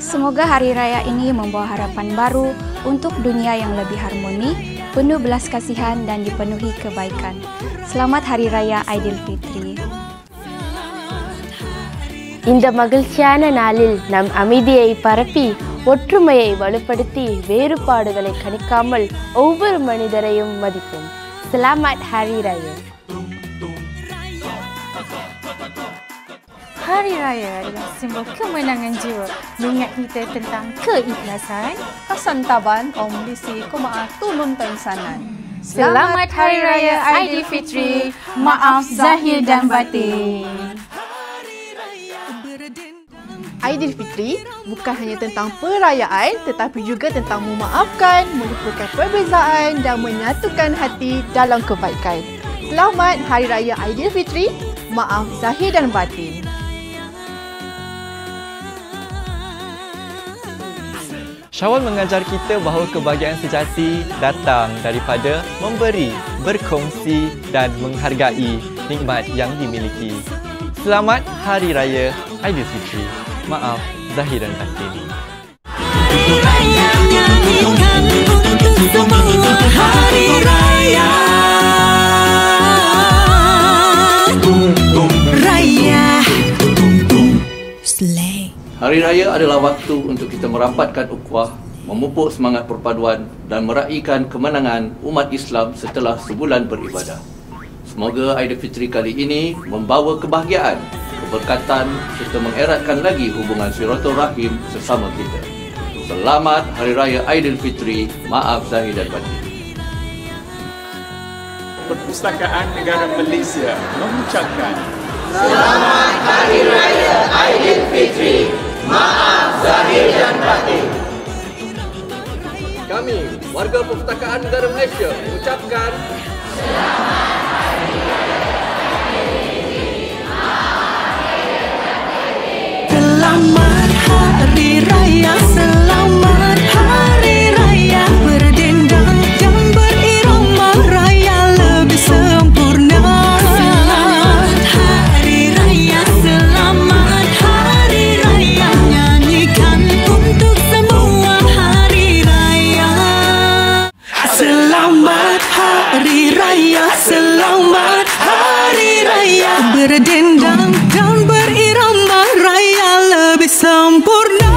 Semoga hari raya ini membawa harapan baru untuk dunia yang lebih harmoni, penuh belas kasihan dan dipenuhi kebaikan. Selamat Hari Raya Aidilfitri. இந்த மகிழ்ச்சியான நாளில் நம் அமைதியை பரப்பி ஒற்றுமையை வலுப்படுத்தி வேறுபாடுகளை கணிக்காமல் ஒவ்வொரு மனிதரையும் மதிப்போம். Selamat Hari Raya. Hari Raya adalah simbol kemenangan jiwa, mengingat kita tentang keikhlasan, kasantaban, omlisi, kumaaf, tulong tansanan. Selamat Hari Raya Aidilfitri, maaf zahir dan batin. Aidilfitri bukan hanya tentang perayaan tetapi juga tentang memaafkan, melupakan perbezaan dan menyatukan hati dalam kebaikan. Selamat Hari Raya Aidilfitri, maaf zahir dan batin. Syawal mengajar kita bahawa kebahagiaan sejati datang daripada memberi, berkongsi dan menghargai nikmat yang dimiliki. Selamat Hari Raya Aidilfitri. Maaf zahir dan batin. Hari Raya nyanyikan untuk semua Hari Raya. Raya. Slay. Hari Raya adalah waktu untuk kita merapatkan ukhuwah, memupuk semangat perpaduan dan meraihkan kemenangan umat Islam setelah sebulan beribadah. Semoga Aidilfitri kali ini membawa kebahagiaan, keberkatan serta mengeratkan lagi hubungan silaturahim sesama kita. Selamat Hari Raya Aidilfitri, maaf zahir dan batin. Perpustakaan Negara Malaysia mengucapkan Selamat Hari Raya Aidilfitri, maaf zahir dan batin. Kami, warga Perpustakaan Negara Malaysia, mengucapkan Selamat Hari Raya Aidilfitri, maaf zahir dan batin. Selamat Hari Raya, selamat Hari Raya, berdendang dan berirama raya lebih sempurna. Selamat Hari Raya, selamat Hari Raya, nyanyikan untuk semua Hari Raya. Selamat Hari Raya, selamat Hari Raya, berdendang dan berirama raya lebih sempurna.